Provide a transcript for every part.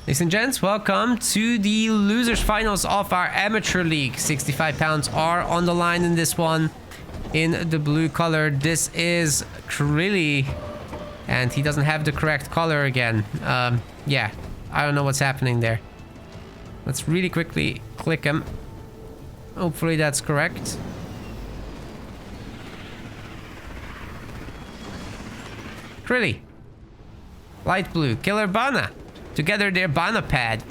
Ladies and gents, welcome to the losers finals of our amateur league. 65 pounds are on the line in this one. In the blue color, this is Krilly, and he doesn't have the correct color again. Yeah, I don't know what's happening there. Let's really quickly click him. Hopefully that's correct. Krilly. Light blue. Killer Bana. Together they're BanaPad.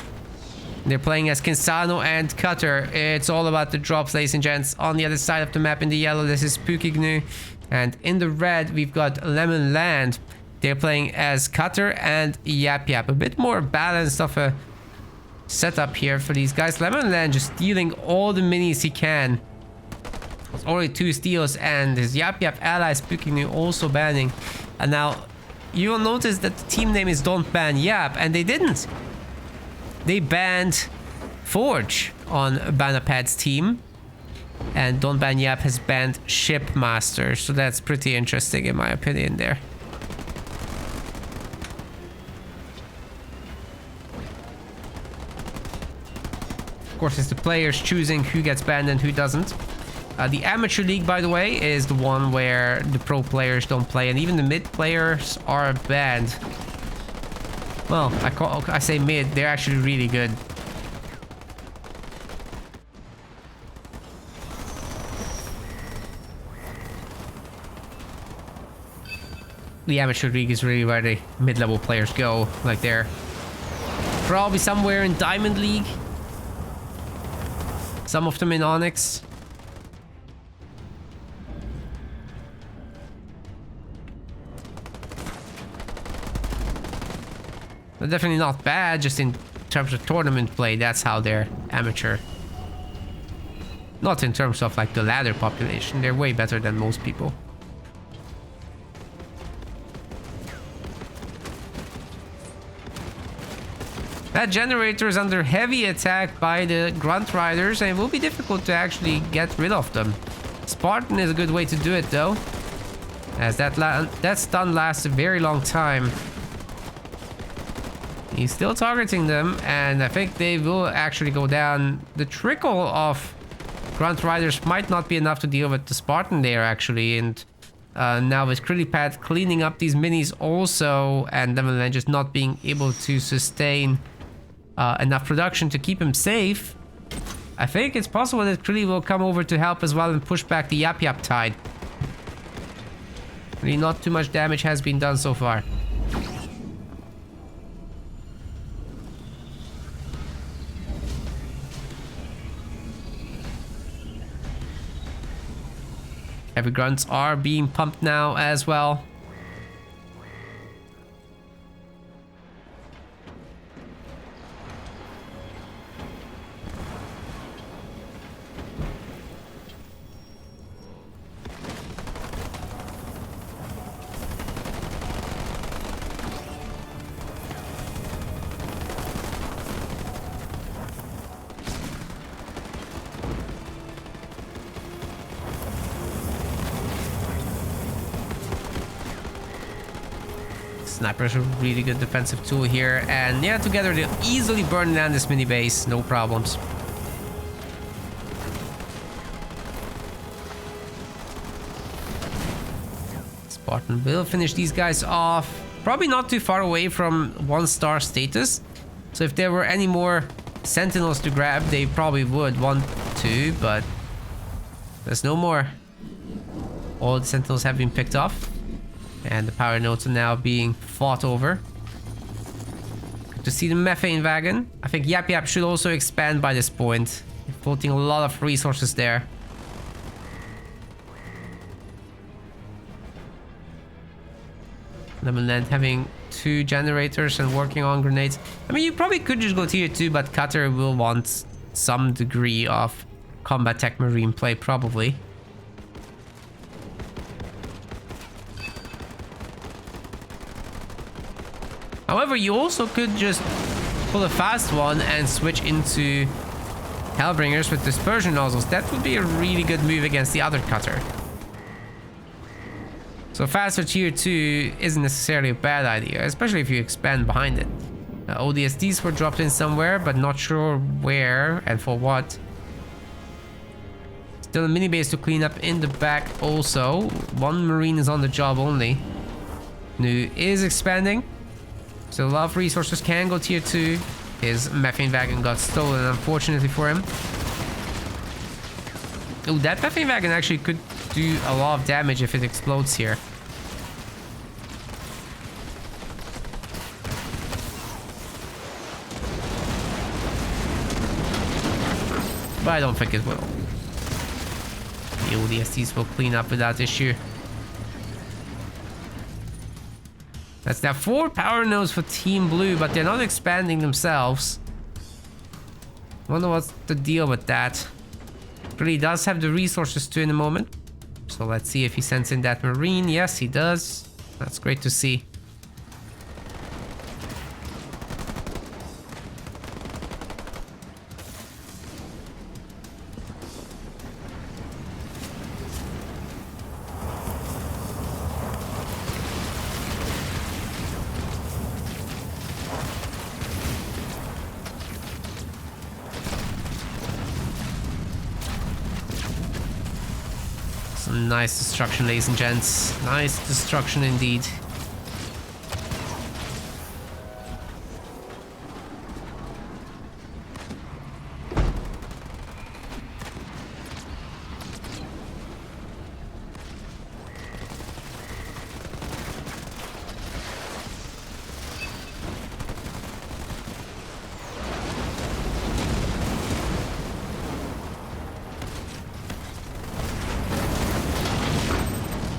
They're playing as Kinsano and Cutter. It's all about the drops, ladies and gents. On the other side of the map in the yellow, this is Spooky Gnu. And in the red, we've got Lemon Land. They're playing as Cutter and Yap Yap. A bit more balanced of a setup here for these guys. Lemon Land just stealing all the minis he can. It's already 2 steals, and his Yap Yap ally Spooky Gnu also banning. And now you'll notice that the team name is Don't Ban Yap, and they didn't. They banned Forge on BanaPad's team, and Don't Ban Yap has banned Shipmaster, so that's pretty interesting in my opinion there. Of course, it's the players choosing who gets banned and who doesn't. The amateur league, by the way, is the one where the pro players don't play, and even the mid players are banned. Well, I say mid, they're actually really good. The amateur league is really where the mid-level players go. Like, they're probably somewhere in Diamond League. Some of them in Onyx. They're definitely not bad, just in terms of tournament play, that's how they're amateur. Not in terms of like the ladder population, they're way better than most people. That generator is under heavy attack by the Grunt Riders, and it will be difficult to actually get rid of them. Spartan is a good way to do it though, as that stun lasts a very long time. He's still targeting them, and I think they will actually go down. The trickle of Grunt Riders might not be enough to deal with the Spartan there, actually. And now with Krillipad cleaning up these minis also, and then just not being able to sustain enough production to keep him safe, I think it's possible that Krilly will come over to help as well and push back the Yap Yap tide. Really not too much damage has been done so far. Heavy grunts are being pumped now as well. Sniper's a really good defensive tool here, and yeah, together they'll easily burn down this mini base, no problems. Spartan will finish these guys off, probably not too far away from 1-star status, so if there were any more sentinels to grab, they probably would want to, but there's no more. All the sentinels have been picked off. And the power nodes are now being fought over. Good to see the methane wagon. I think Yap Yap should also expand by this point. Floating a lot of resources there. Lemon Land having 2 generators and working on grenades. I mean, you probably could just go tier 2, but Cutter will want some degree of combat tech marine play, probably. However, you also could just pull a fast one and switch into Hellbringers with dispersion nozzles. That would be a really good move against the other Cutter. So faster tier 2 isn't necessarily a bad idea, especially if you expand behind it. ODSDs were dropped in somewhere, but not sure where and for what. Still a mini base to clean up in the back also. One Marine is on the job only. Nu is expanding. So a lot of resources can go tier 2. His methane wagon got stolen, unfortunately for him. Oh, that methane wagon actually could do a lot of damage if it explodes here. But I don't think it will. The ODSTs will clean up without issue. That's now 4 power nodes for Team Blue, but they're not expanding themselves. Wonder what's the deal with that. Really does have the resources to in a moment. So let's see if he sends in that Marine. Yes, he does. That's great to see. Some nice destruction, ladies and gents. Nice destruction indeed.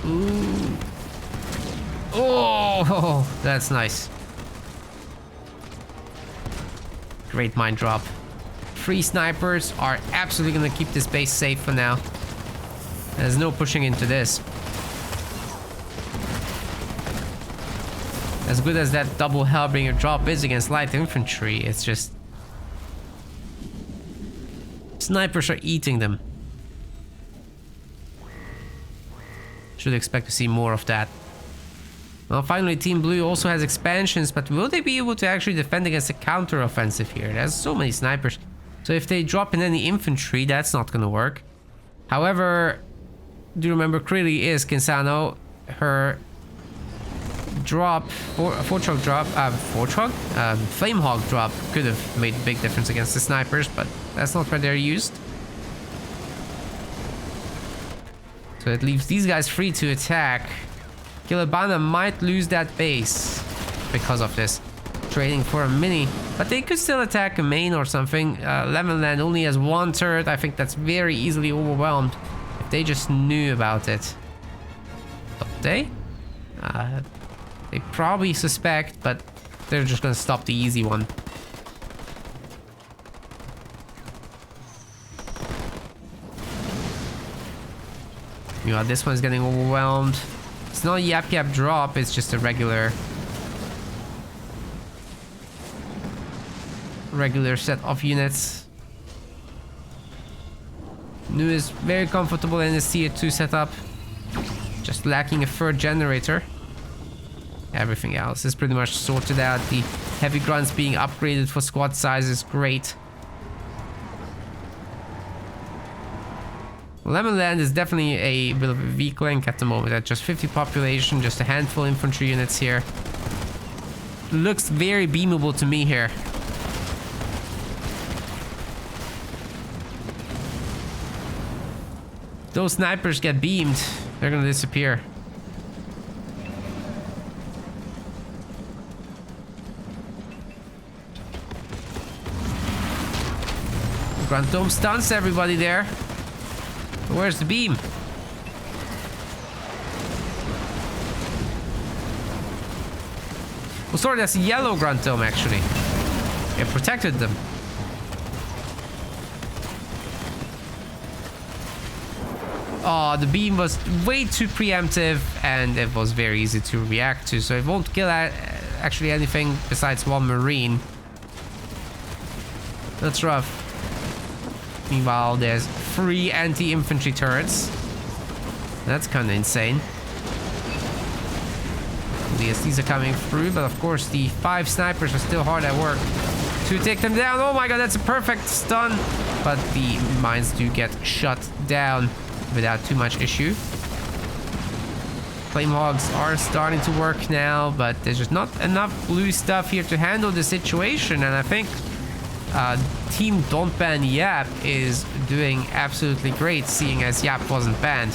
Ooh. Oh, that's nice. Great mine drop. 3 snipers are absolutely gonna keep this base safe for now. There's no pushing into this. As good as that double Hellbringer drop is against light infantry, it's just... snipers are eating them. Should expect to see more of that. Well, finally, Team Blue also has expansions, but will they be able to actually defend against a counter-offensive here? There's so many snipers. So if they drop in any infantry, that's not gonna work. However, do remember, Krilly is Kinsano. Her drop, Flamehawk drop could have made a big difference against the snipers, but that's not where they're used. So it leaves these guys free to attack. Killer Bana might lose that base because of this. Trading for a mini. But they could still attack a main or something. Lemonland only has 1 turret. I think that's very easily overwhelmed. If they just knew about it. Don't they? They probably suspect, but they're just gonna stop the easy one. You know, this one's getting overwhelmed. It's not a Yap Yap drop, it's just a regular set of units. Nu is very comfortable in his tier 2 setup. Just lacking a 3rd generator. Everything else is pretty much sorted out. The heavy grunts being upgraded for squad size is great. Lemonland is definitely a bit of a weak link at the moment. At just 50 population, just a handful of infantry units here. Looks very beamable to me here. Those snipers get beamed, they're gonna disappear. Grunt Dome stuns everybody there. Where's the beam? Oh, sorry, that's a yellow Grunt Dome actually. It protected them. Oh, the beam was way too preemptive and it was very easy to react to, so it won't kill actually anything besides 1 Marine. That's rough. Meanwhile, there's 3 anti-infantry turrets. That's kind of insane. The SDs are coming through, but of course the 5 snipers are still hard at work to take them down. Oh my god, that's a perfect stun. But the mines do get shut down without too much issue. Flame hogs are starting to work now, but there's just not enough blue stuff here to handle the situation. And I think Team Don't Ban Yap is doing absolutely great, seeing as Yap wasn't banned.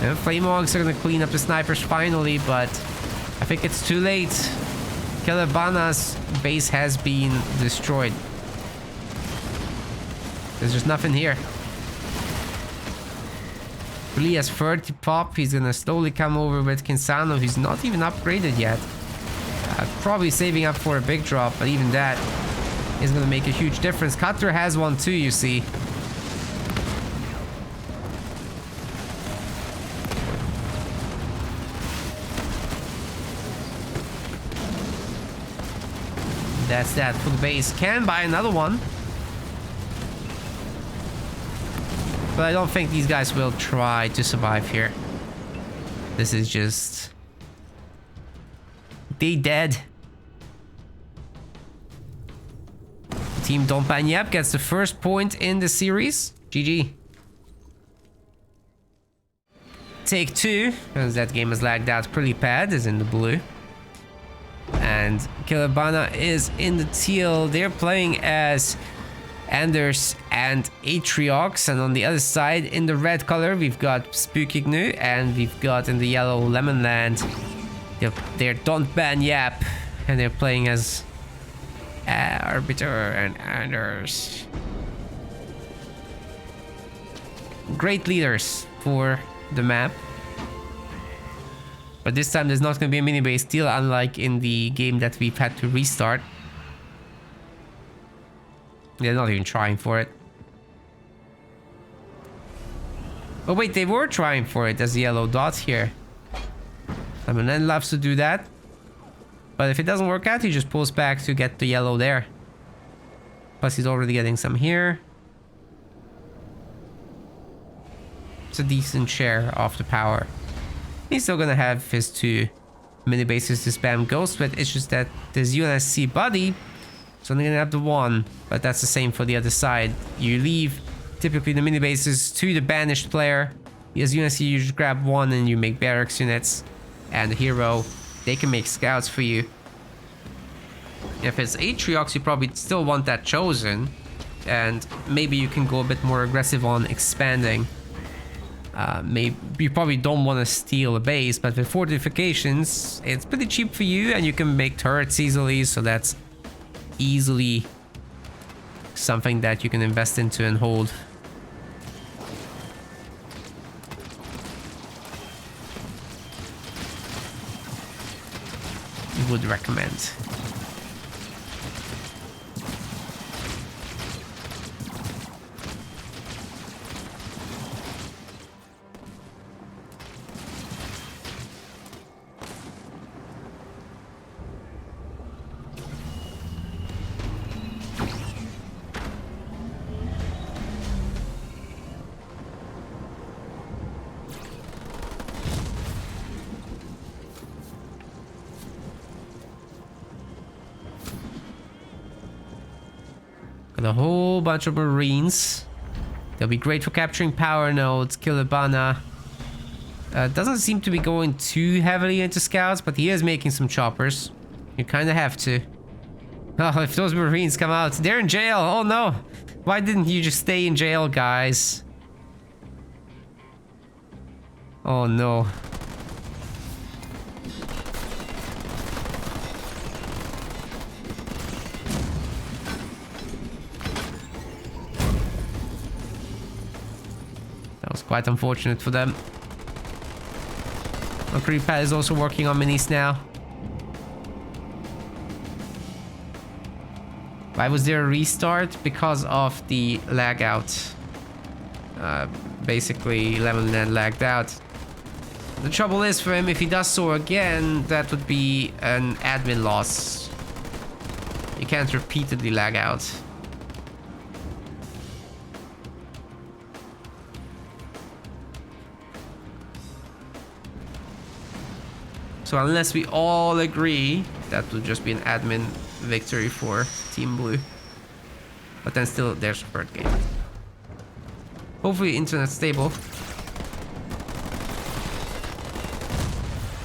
And Flame Hogs are gonna clean up the snipers finally, but I think it's too late. Killer Bana's base has been destroyed. There's just nothing here. Lee has 30 pop. He's gonna slowly come over with Kinsano, who's not even upgraded yet. Probably saving up for a big drop, but even that is gonna make a huge difference. Cutter has one too, you see. That's that for the base. Can buy another one. But I don't think these guys will try to survive here. This is just... they dead. Team Don't Ban Yap gets the first point in the series. GG. Take 2, as that game is lagged out pretty bad, is in the blue. And Killer Bana is in the teal. They're playing as Anders and Atriox, and on the other side in the red color we've got Spooky Gnu, and we've got in the yellow Lemonland. They're Don't Ban Yap, and they're playing as Arbiter and Anders. Great leaders for the map. But this time there's not going to be a mini base steal, unlike in the game that we've had to restart. They're not even trying for it. Oh wait, they were trying for it. There's a yellow dot here. Lemonland loves to do that. But if it doesn't work out, he just pulls back to get the yellow there. Plus he's already getting some here. It's a decent share of the power. He's still gonna have his 2 mini bases to spam Ghost with. It's just that there's UNSC Buddy, so I'm gonna have the 1, but that's the same for the other side. You leave typically the mini bases to the banished player. As UNSC, you just grab 1 and you make barracks units, and the hero, they can make scouts for you. If it's Atriox, you probably still want that chosen, and maybe you can go a bit more aggressive on expanding. Maybe you probably don't want to steal a base, but with fortifications, it's pretty cheap for you, and you can make turrets easily, so that's easily something that you can invest into and hold. Would recommend. Got a whole bunch of Marines. They'll be great for capturing power nodes. Killer Bana doesn't seem to be going too heavily into scouts, but he is making some choppers. You kind of have to. Oh, if those Marines come out, they're in jail. Oh no. Why didn't you just stay in jail, guys? Oh no. That was quite unfortunate for them. BanaPad is also working on minis now. Why was there a restart? Because of the lag out. Basically, Lemonland lagged out. The trouble is for him, if he does so again, that would be an admin loss. You can't repeatedly lag out. So unless we all agree, that would just be an admin victory for Team Blue. But then still, there's a third game. Hopefully internet's stable.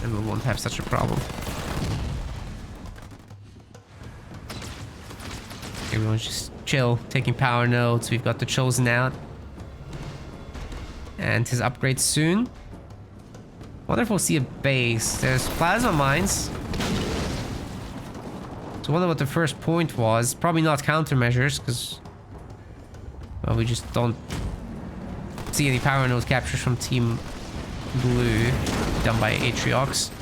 And we won't have such a problem. Everyone's just chill, taking power nodes. We've got the Chosen out. And his upgrade soon. Wonder if we'll see a base. There's plasma mines. So I wonder what the first point was. Probably not countermeasures, because well, we just don't see any power node captures from Team Blue done by Atriox.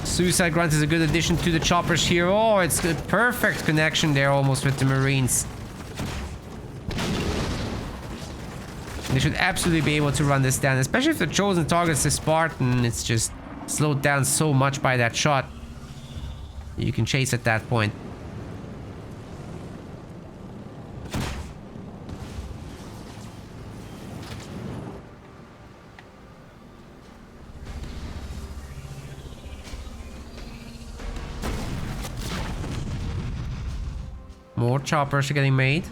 Suicide Grunt is a good addition to the choppers here. Oh, it's a perfect connection there almost with the Marines. They should absolutely be able to run this down, especially if the Chosen targets the Spartan. It's just slowed down so much by that shot. You can chase at that point. More choppers are getting made.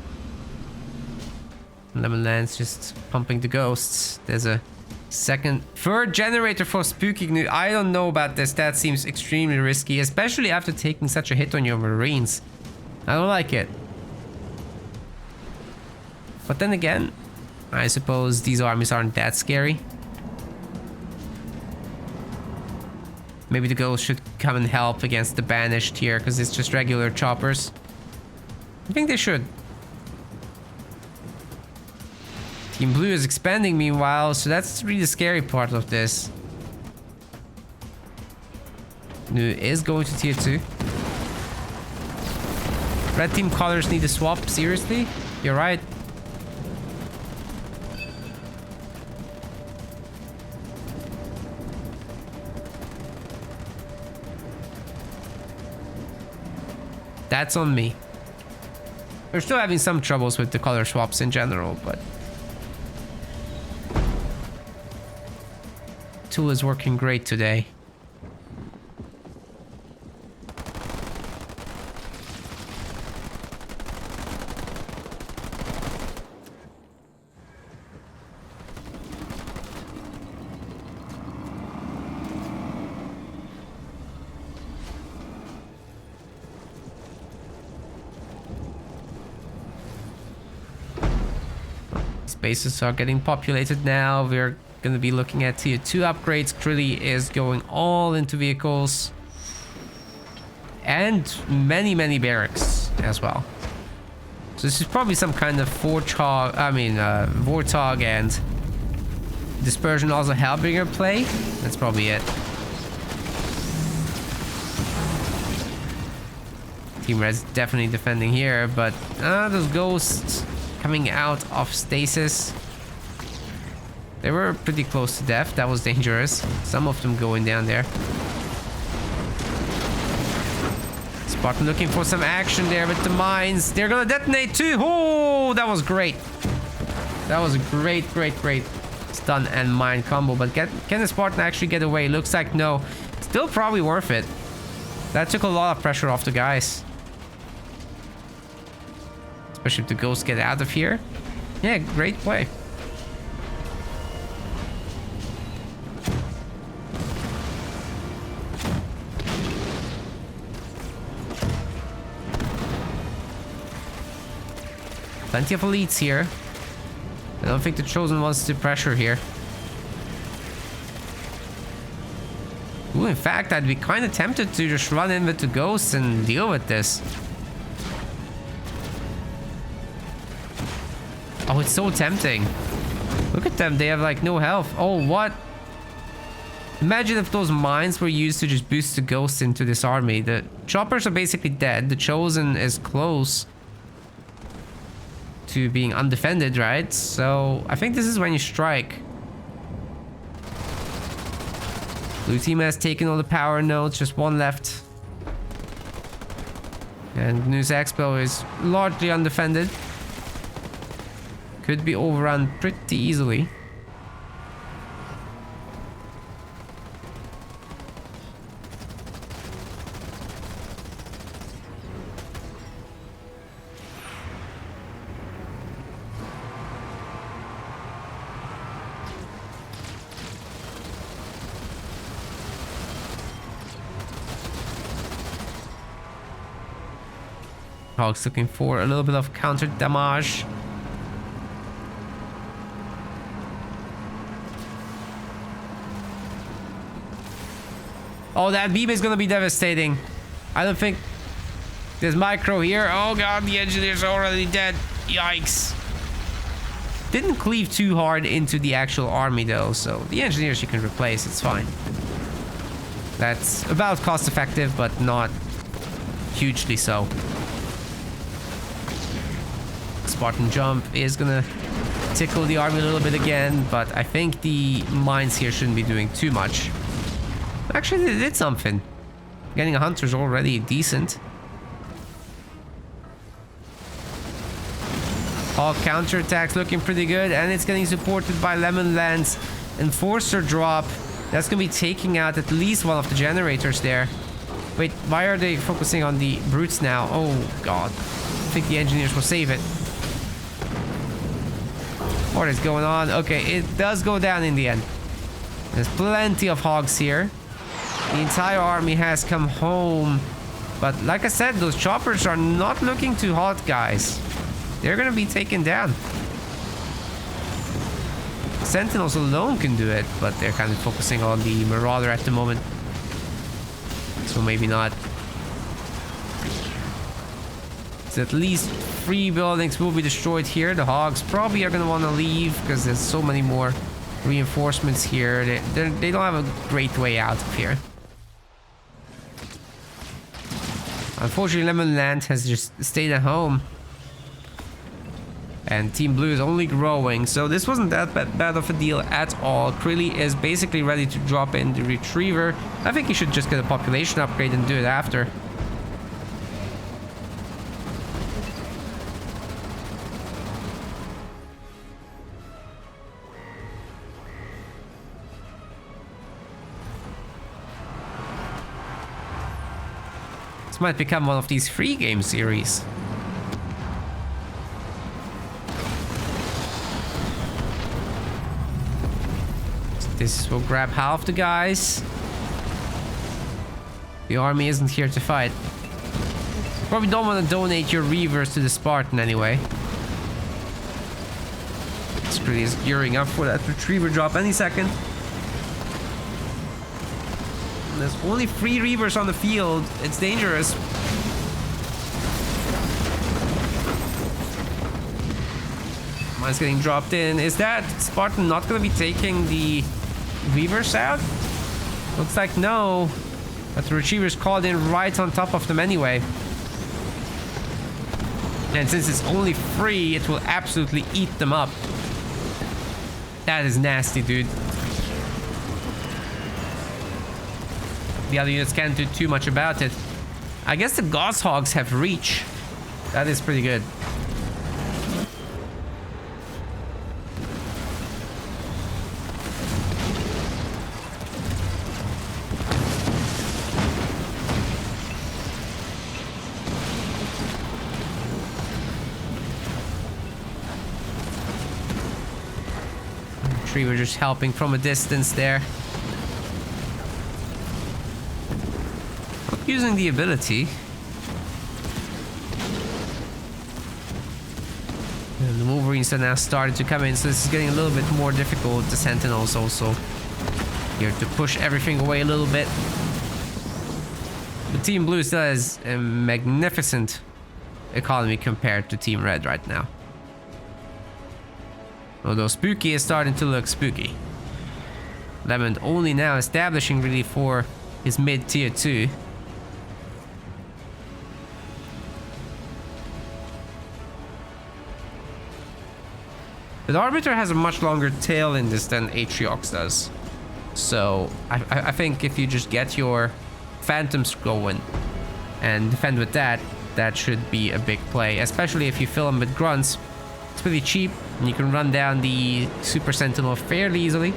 Lemon Land's just pumping the ghosts. There's a third generator for Spooky Gnu. I don't know about this. That seems extremely risky, especially after taking such a hit on your Marines. I don't like it. But then again, I suppose these armies aren't that scary. Maybe the ghosts should come and help against the banished here, because it's just regular choppers. I think they should. Team Blue is expanding meanwhile, so that's really the scary part of this. Nu is going to tier 2. Red team colors need a swap, seriously? You're right. That's on me. We're still having some troubles with the color swaps in general, but tool is working great today. Bases are getting populated now. We're going to be looking at tier 2 upgrades. Krilly is going all into vehicles. And many barracks as well. So this is probably some kind of Warthog and Dispersion also Hellbringer play. That's probably it. Team Red's definitely defending here, but those ghosts coming out of stasis. They were pretty close to death. That was dangerous. Some of them going down there. Spartan looking for some action there with the mines. They're gonna detonate too. Oh, that was great. That was a great stun and mine combo. But can the Spartan actually get away? Looks like no. Still probably worth it. That took a lot of pressure off the guys. Especially if the ghosts get out of here. Yeah, great play. Plenty of elites here. I don't think the Chosen wants to pressure here. Ooh, in fact, I'd be kind of tempted to just run in with the ghosts and deal with this. Oh, it's so tempting. Look at them. They have like no health. Oh, what? Imagine if those mines were used to just boost the ghosts into this army. The choppers are basically dead. The Chosen is close to being undefended, right? So I think this is when you strike. Blue team has taken all the power nodes. Just one left. And News Expo is largely undefended. Could be overrun pretty easily. Hogs looking for a little bit of counter damage. Oh, that beam is gonna be devastating. I don't think there's micro here. Oh god, the engineers are already dead. Yikes. Didn't cleave too hard into the actual army though, so the engineers you can replace, it's fine. That's about cost effective, but not hugely so. Spartan jump is gonna tickle the army a little bit again, but I think the mines here shouldn't be doing too much. Actually, they did something. Getting a hunter's already decent. All counterattacks looking pretty good, and it's getting supported by Lemon Land's Enforcer drop. That's gonna be taking out at least one of the generators there. Wait, why are they focusing on the brutes now? Oh god. I think the engineers will save it. What is going on? Okay, it does go down in the end. There's plenty of hogs here. The entire army has come home. But like I said, those choppers are not looking too hot, guys. They're gonna be taken down. Sentinels alone can do it, but they're kind of focusing on the Marauder at the moment. So maybe not. So at least 3 buildings will be destroyed here. The hogs probably are gonna want to leave because there's so many more reinforcements here. They don't have a great way out of here. Unfortunately, Lemon Land has just stayed at home. And Team Blue is only growing, so this wasn't that bad of a deal at all. Krilly is basically ready to drop in the Retriever. I think he should just get a population upgrade and do it after. This might become one of these free game series. This will grab half the guys. The army isn't here to fight. Probably don't want to donate your Reavers to the Spartan anyway. Screen is gearing up for that Retriever drop any second. And there's only 3 Reavers on the field. It's dangerous. Mine's getting dropped in. Is that Spartan not going to be taking the Reavers out? Looks like no. But the Retriever's called in right on top of them anyway. And since it's only 3, it will absolutely eat them up. That is nasty, dude. The other units can't do too much about it. I guess the Gosshogs have reach. That is pretty good. We're just helping from a distance there. Not using the ability. And the Wolverines are now starting to come in, so this is getting a little bit more difficult. The Sentinels also here to push everything away a little bit. But Team Blue still has a magnificent economy compared to Team Red right now. Although Spooky is starting to look spooky. Lemon only now establishing really for his mid tier 2. But Arbiter has a much longer tail in this than Atriox does. So I think if you just get your Phantoms going and defend with that, that should be a big play, especially if you fill them with grunts. It's pretty cheap, and you can run down the Super Sentinel fairly easily.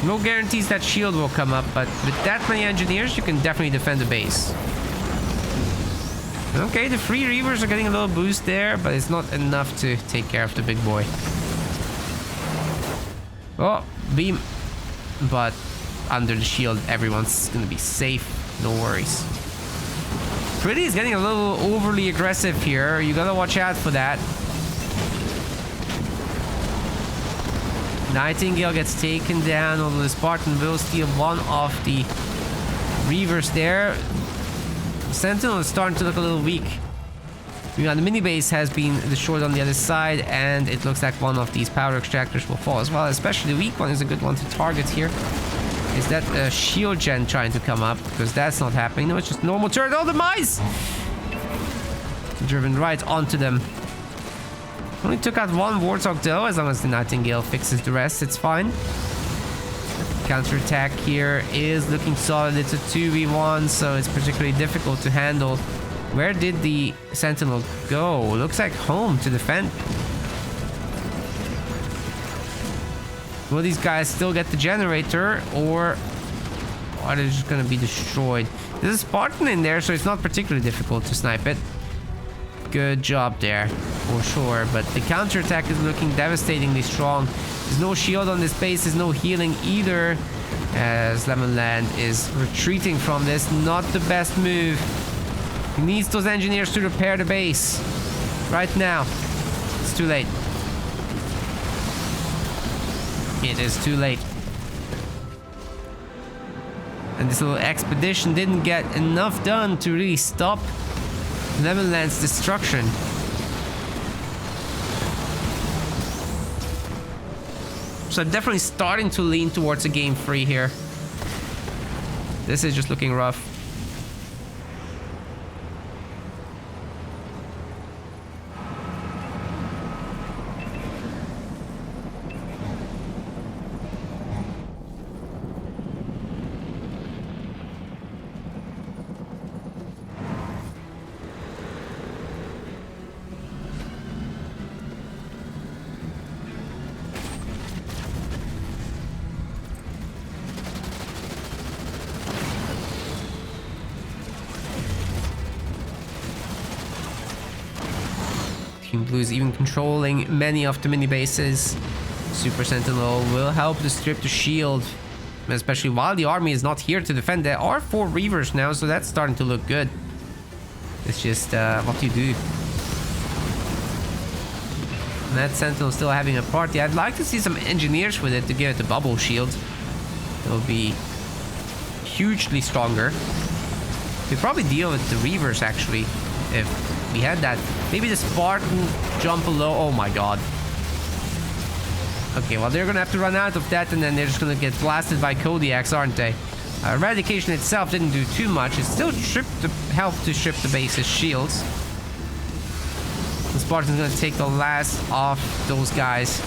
No guarantees that shield will come up, but with that many engineers, you can definitely defend the base. Okay, the free Reavers are getting a little boost there, but it's not enough to take care of the big boy. Oh, beam. But under the shield, everyone's gonna be safe. No worries. Pretty is getting a little overly aggressive here. You gotta watch out for that. Nightingale gets taken down, although the Spartan will steal one of the Reavers there. Sentinel is starting to look a little weak. The mini base has been destroyed on the other side, and it looks like one of these power extractors will fall as well. Especially the weak one is a good one to target here. Is that a shield gen trying to come up? Because that's not happening. No, it's just normal turret. Oh, the mice! Driven right onto them. Only took out one Warthog though. As long as the Nightingale fixes the rest, it's fine. Counterattack here is looking solid. It's a 2v1, so it's particularly difficult to handle. Where did the Sentinel go? Looks like home to defend. Will these guys still get the generator, or are they just gonna be destroyed? There's a Spartan in there, so it's not particularly difficult to snipe it. Good job there, for sure. But the counterattack is looking devastatingly strong. There's no shield on this base. There's no healing either, as Lemonland is retreating from this. Not the best move. He needs those engineers to repair the base right now. It's too late. It is too late. And this little expedition didn't get enough done to really stop Lemonland's destruction. So I'm definitely starting to lean towards a game 3 here. This is just looking rough. Team Blue is even controlling many of the mini bases. Super Sentinel will help to strip the shield, especially while the army is not here to defend. There are 4 Reavers now, so that's starting to look good. It's just what you do. And that Sentinel still having a party. I'd like to see some engineers with it to give it the bubble shield. It'll be hugely stronger. We'd probably deal with the Reavers actually if we had that. Maybe the Spartan jump below. Oh my god. Okay, well, they're gonna have to run out of that, and then they're just gonna get blasted by Kodiaks, aren't they? Eradication itself didn't do too much. It still helped to strip the base's shields. The Spartan's gonna take the last of those guys.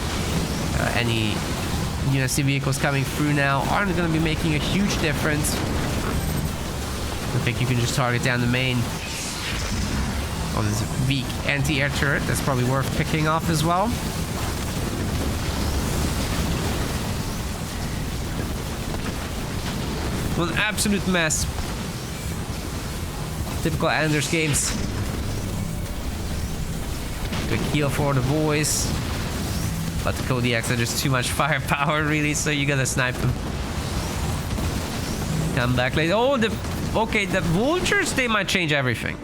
Any UNSC vehicles coming through now aren't gonna be making a huge difference. I think you can just target down the main. Oh, there's a weak anti-air turret. That's probably worth picking off as well. Well, an absolute mess. Typical Anders games. Good heal for the boys. But the Kodiaks are just too much firepower, really, so you gotta snipe them. Come back later. Oh, okay, the vultures, they might change everything.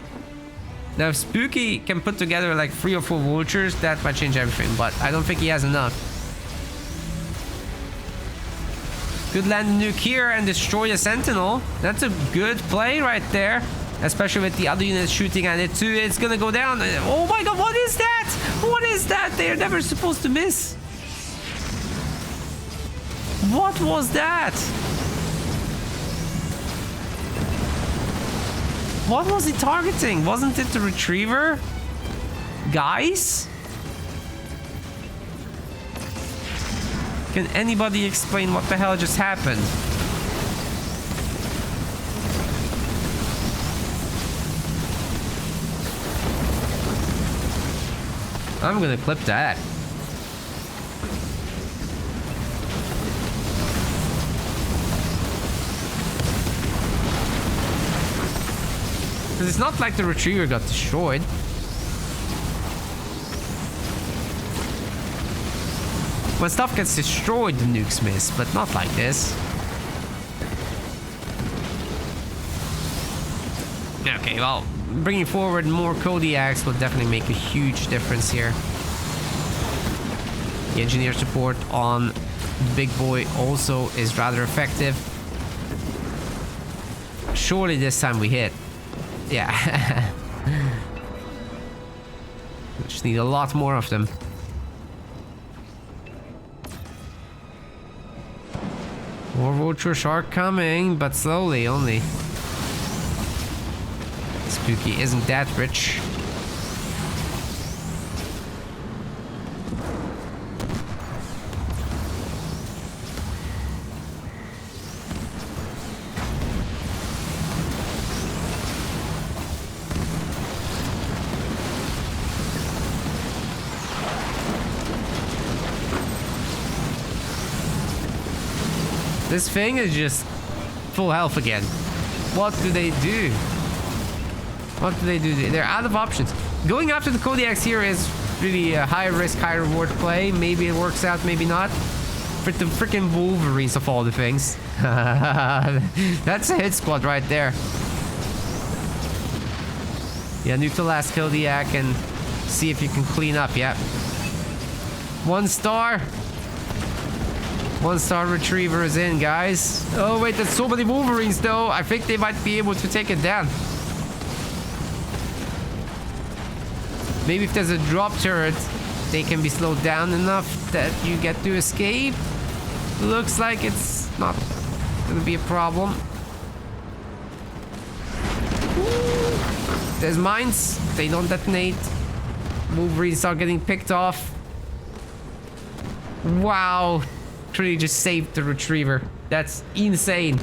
Now, if Spooky can put together like 3 or 4 vultures, that might change everything, but I don't think he has enough. Could land a nuke here and destroy a Sentinel. That's a good play right there. Especially with the other units shooting at it too. It's gonna go down. Oh my god, what is that? What is that? They're never supposed to miss. What was that? What was he targeting? Wasn't it the retriever? Guys? Can anybody explain what the hell just happened? I'm gonna clip that. Because it's not like the retriever got destroyed. When stuff gets destroyed, the nukes miss, but not like this. Okay, well, bringing forward more Kodiaks will definitely make a huge difference here. The engineer support on the big boy also is rather effective. Surely this time we hit. Yeah. We just need a lot more of them. More vultures are coming, but slowly only. Spooky isn't that rich. This thing is just full health again. What do they do? What do they do? They're out of options. Going after the Kodiaks here is really a high risk, high reward play. Maybe it works out, maybe not. For the freaking Wolverines of all the things. That's a hit squad right there. Yeah, nuke the last Kodiak and see if you can clean up. Yep. 1 star. 1 star retriever is in, guys. Oh wait, there's so many Wolverines though. I think they might be able to take it down. Maybe if there's a drop turret, they can be slowed down enough that you get to escape. Looks like it's not gonna be a problem. There's mines. They don't detonate. Wolverines are getting picked off. Wow. Truly just saved the retriever. That's insane.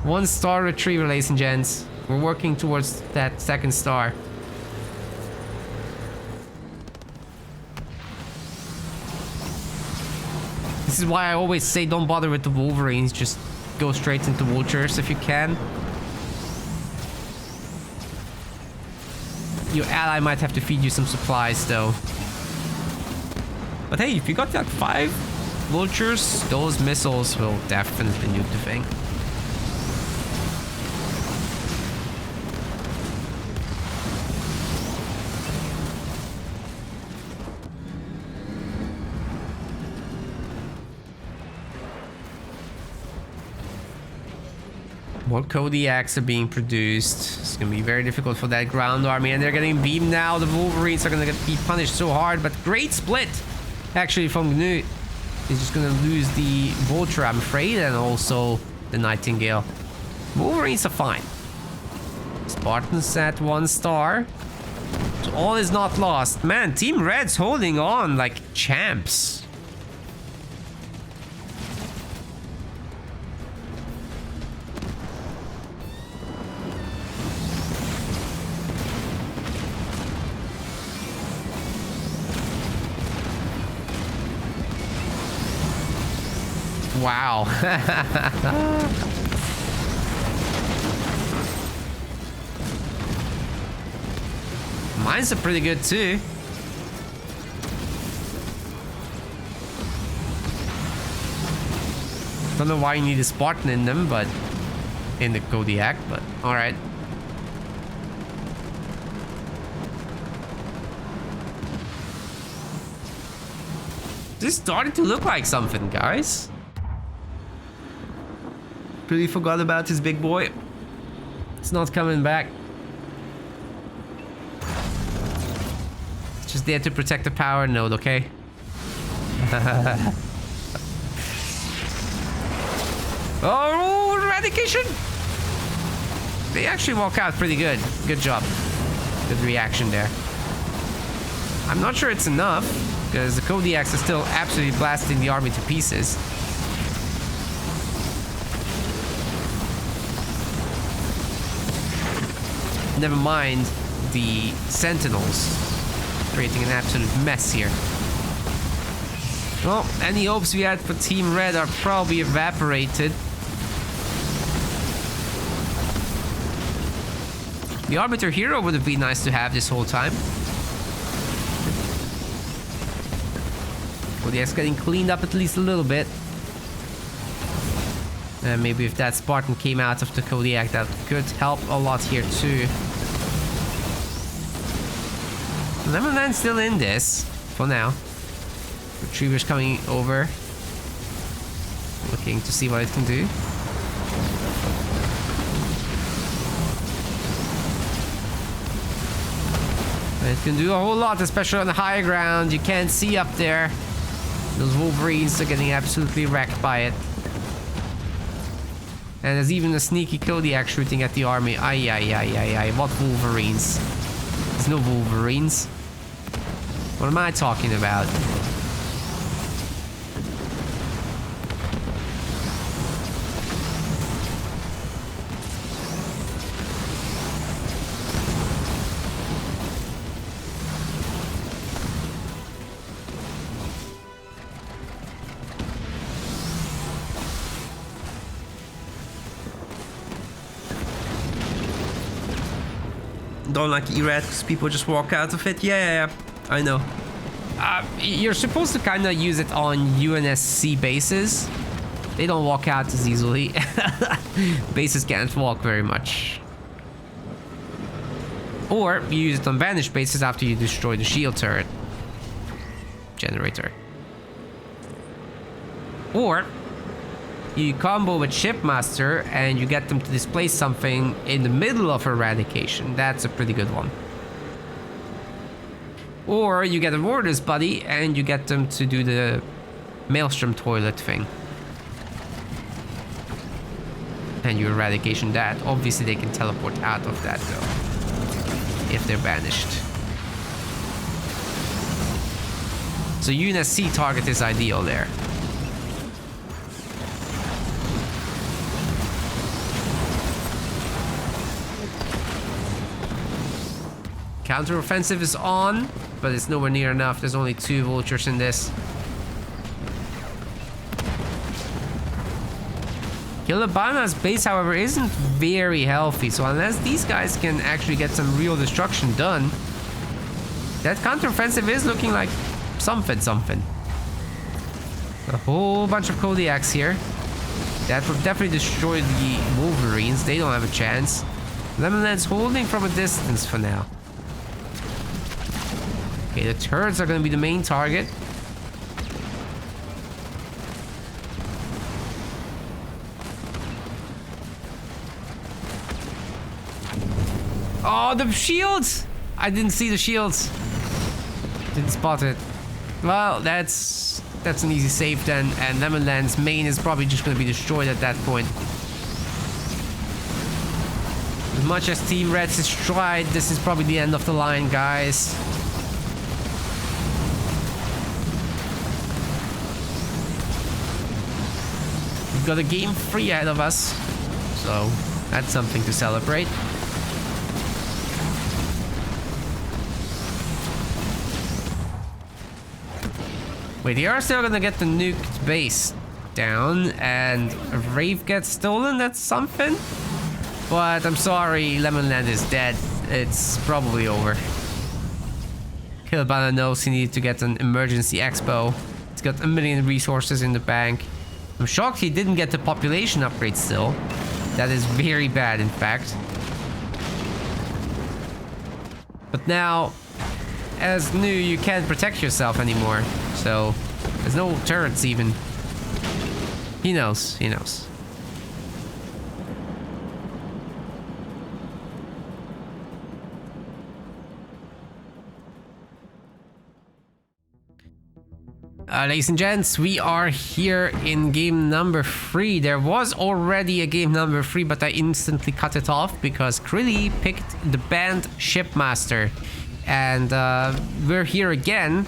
1 star retriever, ladies and gents. We're working towards that 2nd star. This is why I always say don't bother with the Wolverines. Just go straight into vultures if you can. Your ally might have to feed you some supplies though. But hey, if you got that 5 vultures, those missiles will definitely nuke the thing. More Kodiaks are being produced. It's gonna be very difficult for that ground army, and they're getting beamed now. The Wolverines are gonna be punished so hard, but great split actually from GNU. He's just gonna lose the Vulture, I'm afraid, and also the Nightingale. Wolverines are fine. Spartans at 1 star. So all is not lost. Man, Team Red's holding on like champs. Wow. Mines are pretty good too. Don't know why you need a Spartan in them, but in the Kodiak, but all right. This is starting to look like something, guys. Really forgot about his big boy. It's not coming back. It's just there to protect the power node, okay? Oh, eradication! They actually walk out pretty good. Good job. Good reaction there. I'm not sure it's enough, because the Kodiaks are still absolutely blasting the army to pieces. Never mind the Sentinels. creating an absolute mess here. Well, any hopes we had for Team Red are probably evaporated. The Arbiter Hero would have been nice to have this whole time. Kodiak's getting cleaned up at least a little bit. And maybe if that Spartan came out of the Kodiak, that could help a lot here too. Lemonland's still in this for now. Retriever's coming over, looking to see what it can do. It can do a whole lot, especially on the high ground. You can't see up there. Those Wolverines are getting absolutely wrecked by it. And there's even a sneaky Kodiak shooting at the army. Ay, ay, ay, ay, ay. What Wolverines? There's no Wolverines. What am I talking about? Don't like E-Red because people just walk out of it. Yeah, I know. You're supposed to kind of use it on UNSC bases. They don't walk out as easily. Bases can't walk very much. Or you use it on banished bases after you destroy the shield turret generator. Or you combo with Shipmaster and you get them to displace something in the middle of eradication. That's a pretty good one. Or you get a Warder's Buddy and you get them to do the Maelstrom toilet thing. And you eradication that. Obviously they can teleport out of that though, if they're banished. So UNSC target is ideal there. Counter-offensive is on, but it's nowhere near enough. There's only 2 vultures in this. Kilobana's base, however, isn't very healthy, so unless these guys can actually get some real destruction done, that counter-offensive is looking like something. A whole bunch of Kodiaks here. That would definitely destroy the Wolverines. They don't have a chance. Lemonland's holding from a distance for now. Okay, the turrets are going to be the main target. Oh, the shields! I didn't see the shields. Didn't spot it. Well, that's an easy save then, and Lemonland's main is probably just going to be destroyed at that point. As much as Team Red's has tried, this is probably the end of the line, guys. We've got a game 3 ahead of us, so that's something to celebrate. Wait, they are still gonna get the nuked base down, and a Rave gets stolen, that's something? But I'm sorry, Lemonland is dead. It's probably over. Kilobana knows he needed to get an emergency expo. He's got 1 million resources in the bank. I'm shocked he didn't get the population upgrade still. That is very bad, in fact. But now, as new, you can't protect yourself anymore. So, there's no turrets even. He knows, he knows. Ladies and gents, we are here in game number 3. There was already a game number 3, but I instantly cut it off because Krilly picked the banned Shipmaster. And we're here again.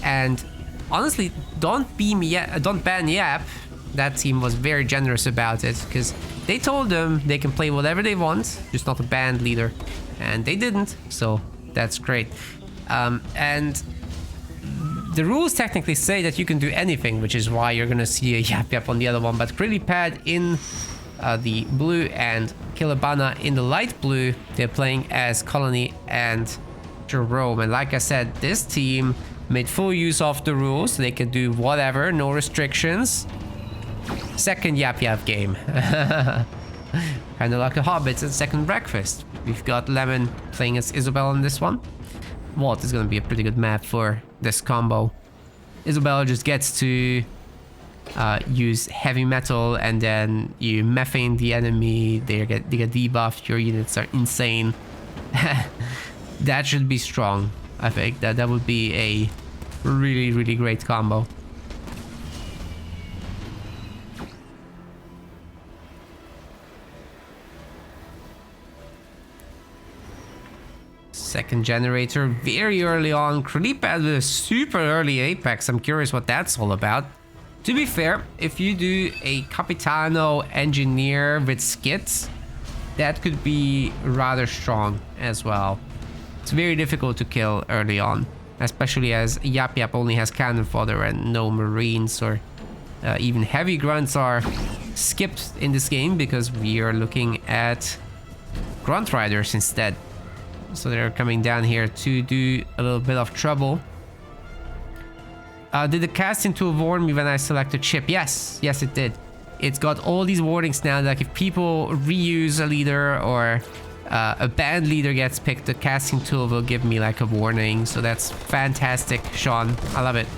And honestly, don't ban Yap. That team was very generous about it because they told them they can play whatever they want, just not a band leader. And they didn't, so that's great. And the rules technically say that you can do anything, which is why you're gonna see a Yap Yap on the other one. But BanaPad in the blue and Killer Bana in the light blue, they're playing as Colony and Jerome. And like I said, this team made full use of the rules. They can do whatever, no restrictions. Second Yap Yap game. Kind of like a Hobbit and second breakfast. We've got Lemon playing as Isabel on this one. Vault is going to be a pretty good map for this combo. Isabel just gets to use heavy metal, and then you methane the enemy. They get debuffed. Your units are insane. That should be strong. I think that would be a really, really great combo. Second generator very early on. BanaPad with a super early Apex. I'm curious what that's all about. To be fair, if you do a Capitano engineer with skits, that could be rather strong as well. It's very difficult to kill early on, especially as Yap Yap only has cannon fodder and no marines, or even heavy grunts are skipped in this game because we are looking at grunt riders instead. So they're coming down here to do a little bit of trouble. Did the casting tool warn me when I selected chip? Yes, it did. It's got all these warnings now, like if people reuse a leader or a band leader gets picked, the casting tool will give me like a warning. So that's fantastic, Sean. I love it.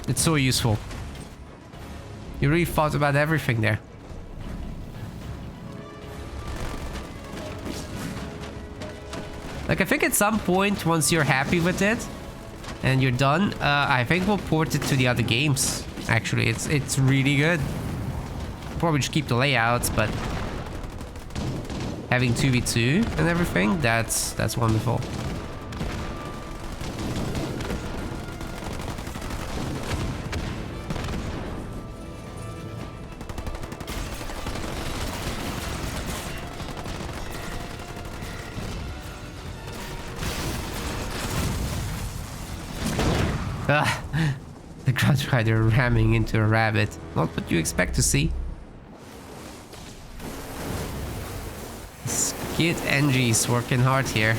It's so useful. You really thought about everything there. Like, I think at some point, once you're happy with it and you're done, I think we'll port it to the other games. Actually, it's really good. Probably just keep the layouts, but having 2v2 and everything, that's wonderful. The Grunt Rider ramming into a rabbit. Not what you expect to see. Skid NG's working hard here.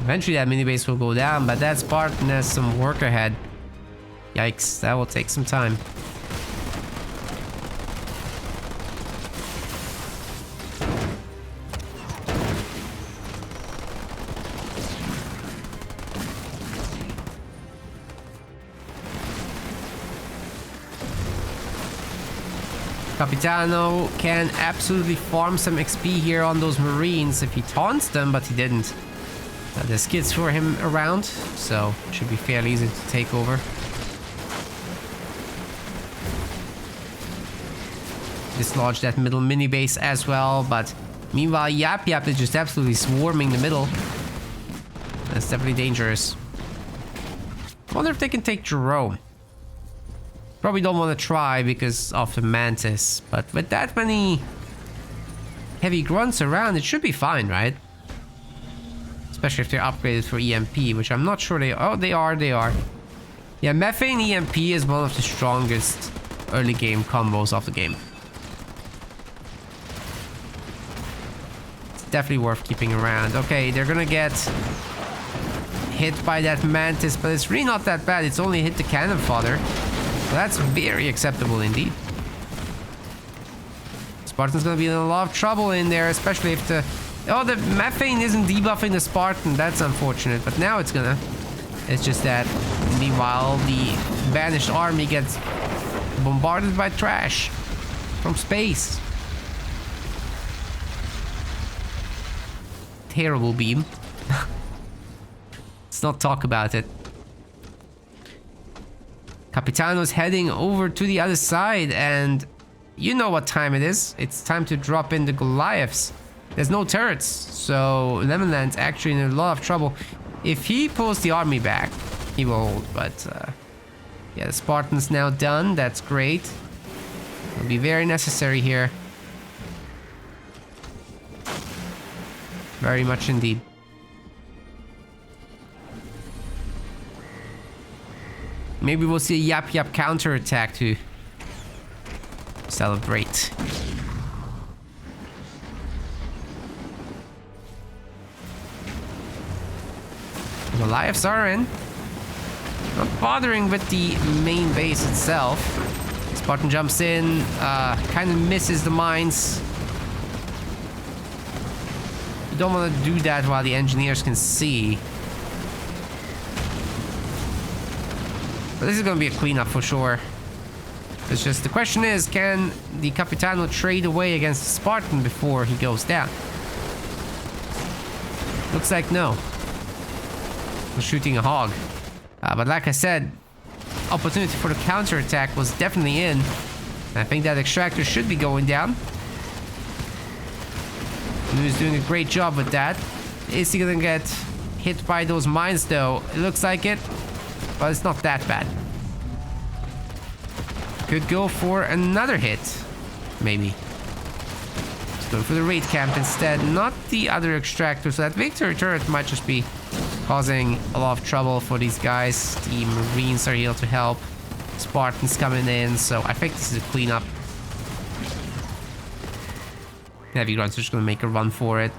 Eventually that mini base will go down, but that Spartan has some work ahead. Yikes, that will take some time. Capitano can absolutely farm some XP here on those Marines if he taunts them, but he didn't. There's skids for him around, so it should be fairly easy to take over. Dislodge that middle mini base as well, but meanwhile Yap Yap is just absolutely swarming the middle. That's definitely dangerous. I wonder if they can take Jerome. Probably don't want to try because of the Mantis, but with that many heavy grunts around, it should be fine, right? Especially if they're upgraded for EMP, which I'm not sure they are. Oh, they are. Yeah, Methane EMP is one of the strongest early game combos of the game. It's definitely worth keeping around. Okay, they're gonna get hit by that Mantis, but it's really not that bad. It's only hit the cannon fodder. So that's very acceptable indeed. Spartan's gonna be in a lot of trouble in there, especially if the... Oh, the methane isn't debuffing the Spartan. That's unfortunate, but now it's gonna. It's just that meanwhile the banished army gets bombarded by trash from space. Terrible beam. Let's not talk about it. Capitano's heading over to the other side, and you know what time it is. It's time to drop in the Goliaths. There's no turrets, so Lemonland's actually in a lot of trouble. If he pulls the army back, he will hold, but yeah, the Spartan's now done. That's great. It'll be very necessary here. Very much indeed. Maybe we'll see a Yap Yap counterattack to celebrate. Goliaths are in. Not bothering with the main base itself. Spartan jumps in, kind of misses the mines. You don't want to do that while the engineers can see. But this is going to be a cleanup for sure. It's just the question is, can the Capitano trade away against the Spartan before he goes down? Looks like no. We're shooting a hog. But like I said, opportunity for the counterattack was definitely in. I think that extractor should be going down. He's doing a great job with that. Is he gonna get hit by those mines though? It looks like it. But it's not that bad. Could go for another hit. Maybe. Let's go for the raid camp instead. Not the other extractor. So that victory turret might just be causing a lot of trouble for these guys. The Marines are here to help. Spartans coming in. So I think this is a cleanup. Heavy Grunt's just going to make a run for it.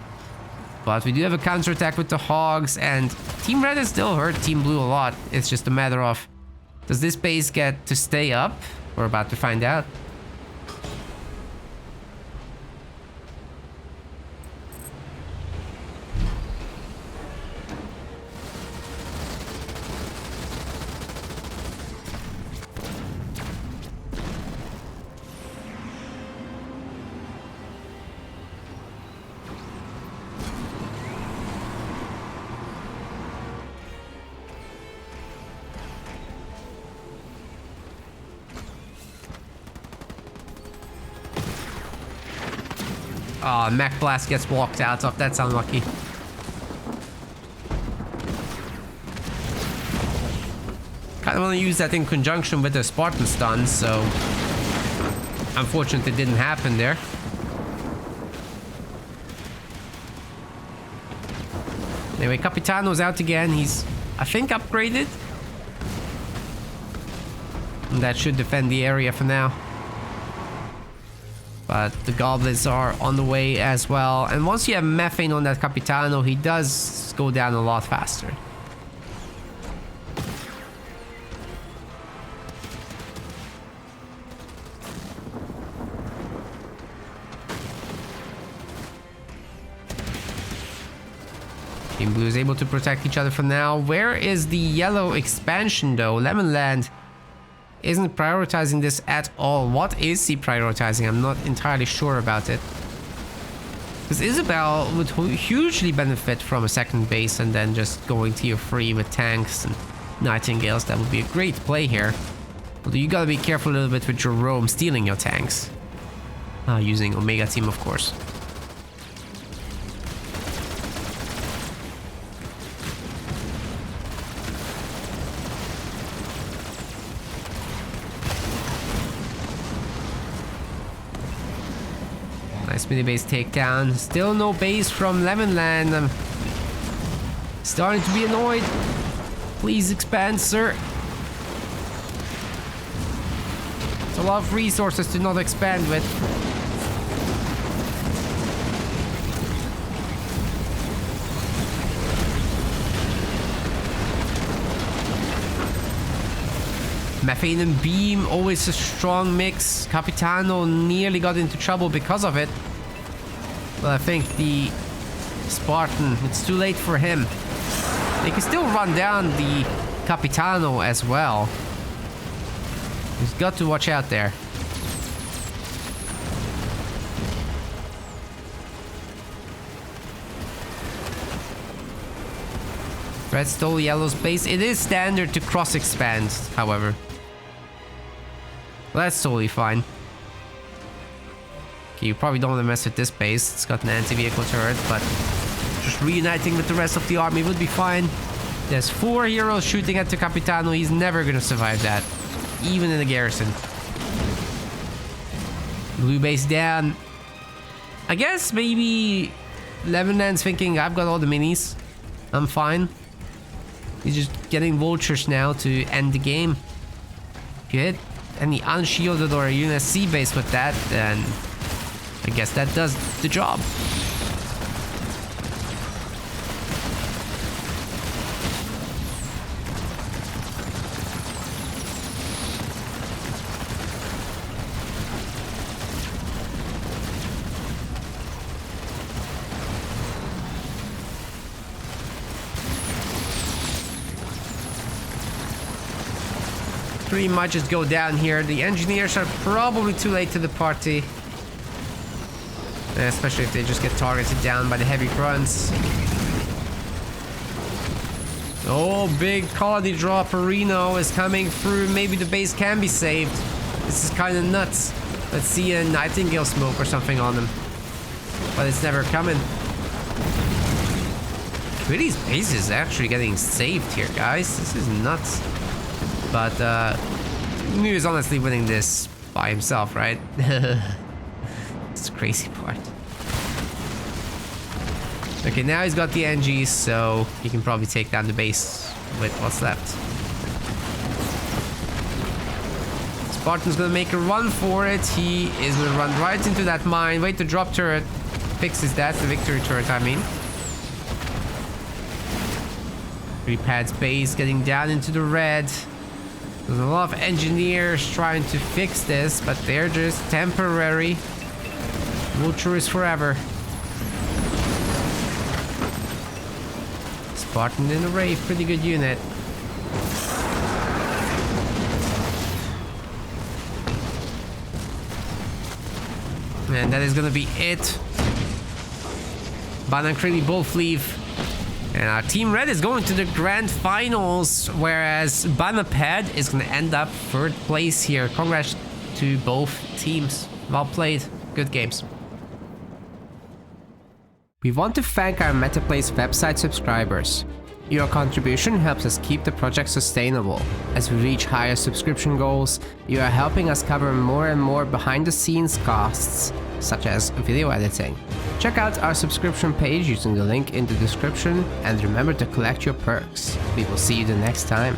But we do have a counterattack with the Hogs, and Team Red has still hurt Team Blue a lot. It's just a matter of, does this base get to stay up? We're about to find out. Oh, Mech Blast gets walked out of. That's unlucky. Kind of want to use that in conjunction with the Spartan stun, so unfortunately it didn't happen there. Anyway, Capitano's out again. He's, I think, upgraded. And that should defend the area for now. But the goblins are on the way as well. And once you have methane on that Capitano, he does go down a lot faster. Team Blue is able to protect each other for now. Where is the yellow expansion though? Lemonland isn't prioritizing this at all. What is he prioritizing? I'm not entirely sure about it. Because Isabel would hugely benefit from a second base and then just going tier 3 with tanks and Nightingales. That would be a great play here. Although you gotta be careful a little bit with Jerome stealing your tanks. Using Omega Team, of course. Nice mini base takedown. Still no base from Lemonland. I'm starting to be annoyed. Please expand, sir. It's a lot of resources to not expand with. Methane and Beam, always a strong mix. Capitano nearly got into trouble because of it. But I think the Spartan, it's too late for him. They can still run down the Capitano as well. He's got to watch out there. Red stole yellow's base. It is standard to cross expand, however. That's totally fine. Okay, you probably don't want to mess with this base. It's got an anti-vehicle turret, but just reuniting with the rest of the army would be fine. There's 4 heroes shooting at the Capitano. He's never gonna survive that, even in the garrison. Blue base down. I guess maybe Lebanon's thinking, I've got all the minis. I'm fine. He's just getting vultures now to end the game. If you hit any unshielded or a UNSC base with that, then I guess that does the job. Pretty much just go down here. The engineers are probably too late to the party. Especially if they just get targeted down by the heavy grunts. Oh, big colony drop. Reno is coming through. Maybe the base can be saved. This is kind of nuts. Let's see a Nightingale smoke or something on them. But it's never coming. Pretty's base is actually getting saved here, guys. This is nuts. But Mu is honestly winning this by himself, right? It's the crazy part. Okay, now he's got the NGs, so he can probably take down the base with what's left. Spartan's gonna make a run for it. He is gonna run right into that mine. Wait, the drop turret fixes that. The victory turret, I mean. BanaPad's base getting down into the red. There's a lot of engineers trying to fix this, but they're just temporary. Vulture is forever. Spartan in the Wraith, pretty good unit. And that is gonna be it. Bana and Crilly both leave. And our Team Red is going to the grand finals, whereas BanaPad is going to end up 3rd place here. Congrats to both teams. Well played. Good games. We want to thank our MetaPlace website subscribers. Your contribution helps us keep the project sustainable. As we reach higher subscription goals, you are helping us cover more and more behind-the-scenes costs, such as video editing. Check out our subscription page using the link in the description, and remember to collect your perks. We will see you the next time.